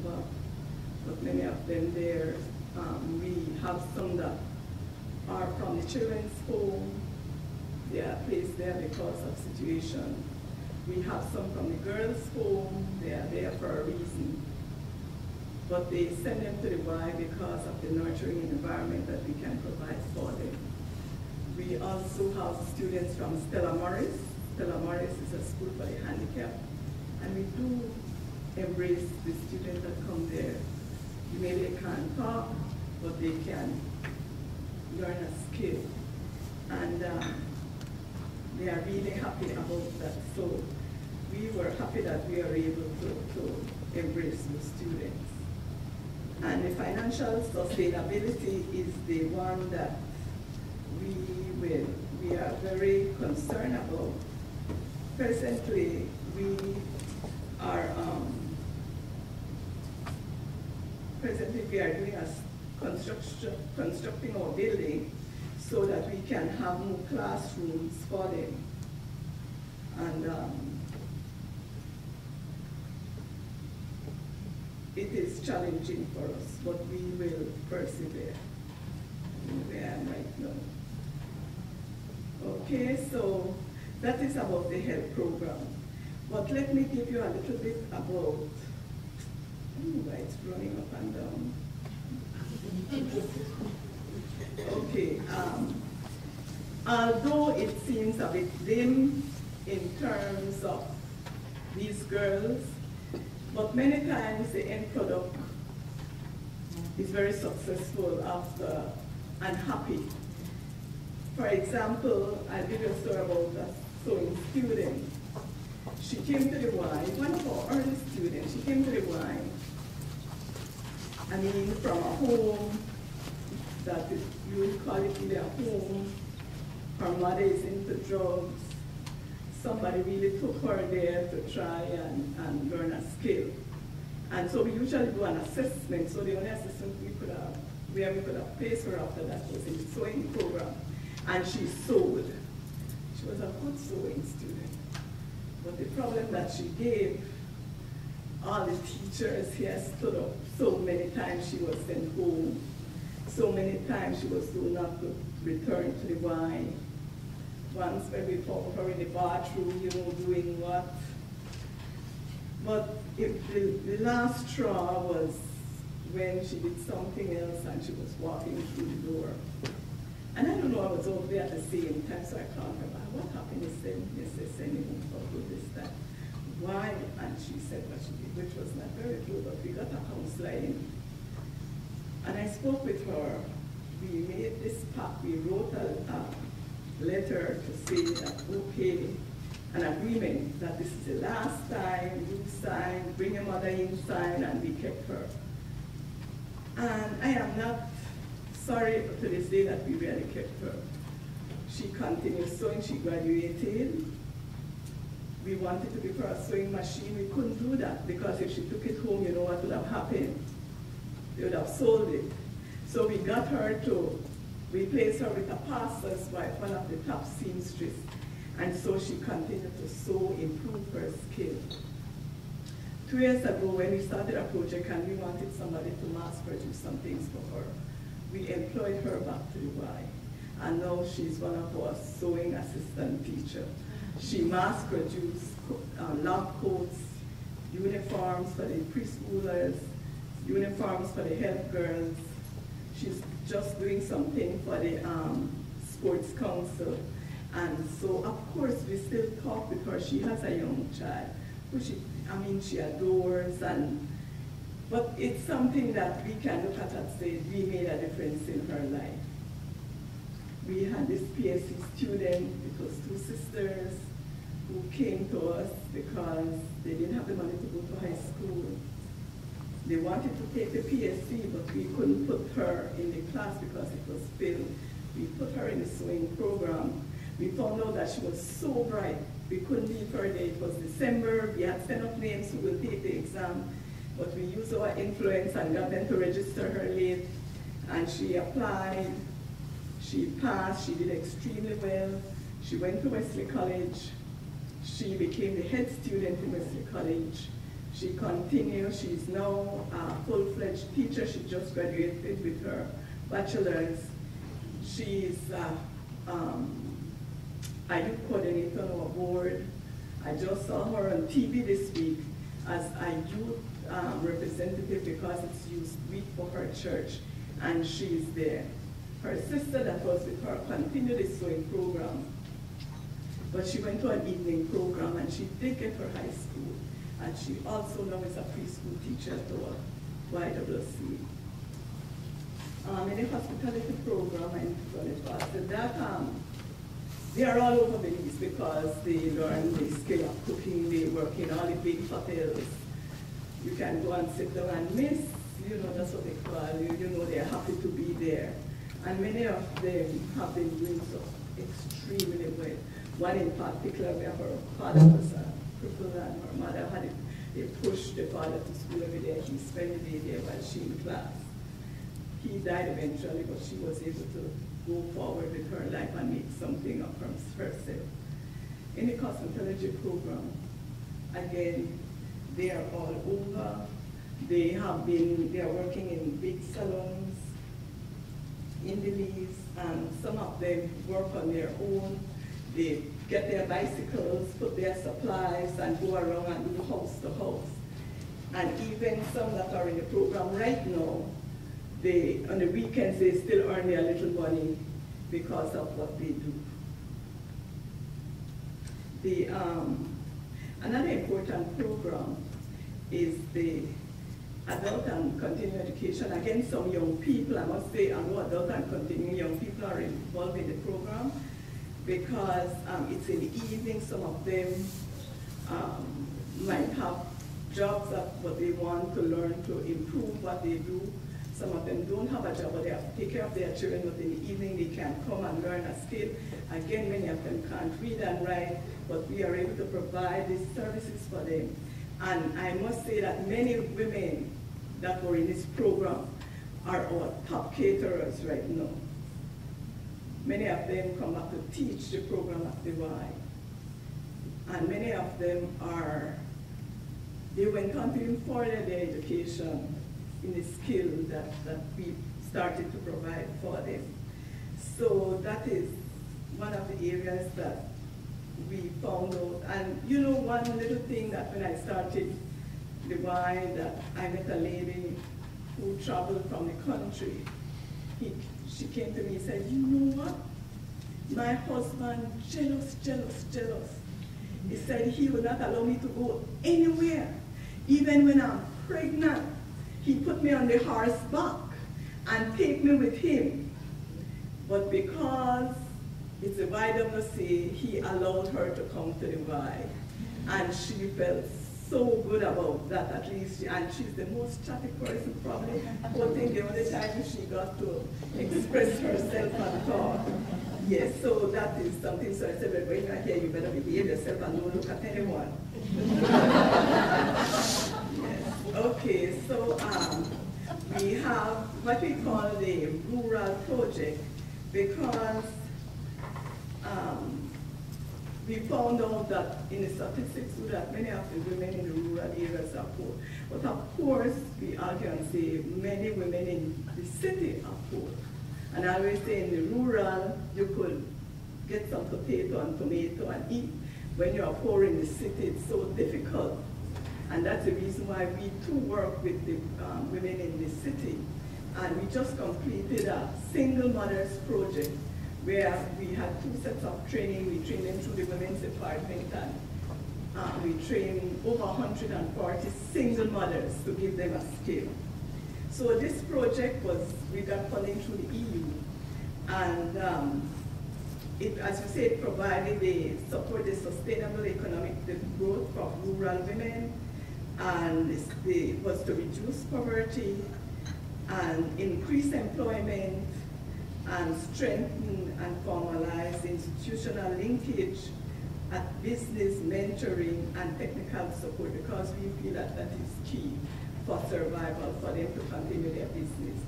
over, but many of them there. We have some that are from the children's home. They are placed there because of situation. We have some from the girls' home. They are there for a reason. But they send them to the Y because of the nurturing environment that we can provide for them. We also have students from Stella Morris. Stella Morris is a school for the handicapped. And we do embrace the students that come there. Maybe they can't talk, but they can learn a skill. And they are really happy about that. So we were happy that we are able to embrace the students. And the financial sustainability is the one that we are very concerned about. Presently, we are doing constructing our building so that we can have more classrooms for them. And it is challenging for us, but we will persevere where I am right now. Okay, so that is about the health program. But let me give you a little bit about, it's running up and down. Okay, although it seems a bit dim in terms of these girls, but many times the end product is very successful after and happy. For example, I'll give you a story about a sewing student. She came to the Y, one of our early students, she came to the Y, I mean from a home that is, you would call it either a home, her mother is into drugs, somebody really took her there to try and learn a skill. And so we usually do an assessment, so the only assessment where we could have placed her after that was in the sewing program. And she sewed. She was a good sewing student. But the problem that she gave, all the teachers here stood up. So many times she was sent home. So many times she was told not to return to the Y. Once when we found her in the bathroom, you know, doing what. But the last straw was when she did something else and she was walking through the door. And I don't know, I was over there at the same time, so I called her back. What happened? He said, sending home for good this time. Why? And she said what she did, which was not very good, but we got a counselor in. And I spoke with her. We made this pact. We wrote a letter to say that, okay, an agreement that this is the last time, you sign, bring your mother in, sign, and we kept her. And I am not sorry to this day that we really kept her. She continued sewing, she graduated. We wanted to give her a sewing machine. We couldn't do that because if she took it home, you know what would have happened? They would have sold it. So we got her to replace her with a pastor's wife, one of the top seamstress. And so she continued to sew, improve her skill. 2 years ago, when we started a project and we wanted somebody to mass produce some things for her, we employed her back to the Y. And now she's one of our sewing assistant teachers. She mass produced lab coats, uniforms for the preschoolers, uniforms for the health girls. She's just doing something for the sports council. And so, of course, we still talk with her. She has a young child, who she adores, but it's something that we can look at and say, we made a difference in her life. We had this PSC student, it was 2 sisters, who came to us because they didn't have the money to go to high school. They wanted to take the PSC, but we couldn't put her in the class because it was filled. We put her in the sewing program. We found out that she was so bright, we couldn't leave her there. It was December, we had sent up names who will take the exam, but we used our influence and got them to register her late, and she applied, she passed, she did extremely well. She went to Wesley College, she became the head student in Wesley College. She continues, she's now a full-fledged teacher. She just graduated with her bachelor's. She's a youth coordinator on our board. I just saw her on TV this week as a youth representative because it's youth week for her church, and she's there. Her sister that was with her continued the sewing program, but she went to an evening program and she did get her high school, and she also now is a preschool teacher at the YWCA. In the hospitality program, and that they are all over the East because they learn the skill of cooking. They work in all the big hotels. You can go and sit down and miss, that's what they call you, they're happy to be there. And many of them have been doing so extremely well. One in particular, where her father was a cripple and her mother had it, they pushed the father to school every day. He spent the day there while she in class. He died eventually, but she was able to go forward with her life and make something of herself. In the cosmetology program, again, they are all over. They are working in big salons in the East, and some of them work on their own. They get their bicycles, put their supplies, and go around and do house to house. And even some that are in the program right now, on the weekends, they still earn their little money because of what they do. Another important program is the adult and continuing education. Again, some young people, I must say, adult and continuing young people are involved in the program because it's in the evening. Some of them might have jobs but they want to learn to improve what they do. Some of them don't have a job, but they have to take care of their children, but in the evening they can come and learn a skill. Again, many of them can't read and write, but we are able to provide these services for them. And I must say that many women that were in this program are our top caterers right now. Many of them come back to teach the program at the Y. And many of them they went on to further their education in the skill that we started to provide for them. So that is one of the areas that we found out. And one little thing that when I started the Y, that I met a lady who traveled from the country. She came to me and said, you know what? My husband, jealous. He said he would not allow me to go anywhere. Even when I'm pregnant, he put me on the horse back and take me with him. But because it's a YWCA, he allowed her to come to the Y. And she felt so good about that, at least. And she's the most chatty person, probably. I think the only time she got to express herself and talk. Yes, so that is something. So I said, well, when you're here, you better behave yourself and don't look at anyone. Yes. Okay, so we have what we call the rural project, because we found out that in the statistics that many of the women in the rural areas are poor. But of course, we argue and say many women in the city are poor. And I always say in the rural, you could get some potato and tomato and eat. When you are poor in the city, it's so difficult. And that's the reason why we too work with the women in the city. And we just completed a single mothers project where we had 2 sets of training. We trained them through the women's department, and we trained over 140 single mothers to give them a skill. So this project we got funding through the EU, and as you said, provided the support the sustainable economic growth for rural women, and it was to reduce poverty and increase employment and strengthen and formalize institutional linkage at business mentoring and technical support, because we feel that that is key for survival, for them to continue their business.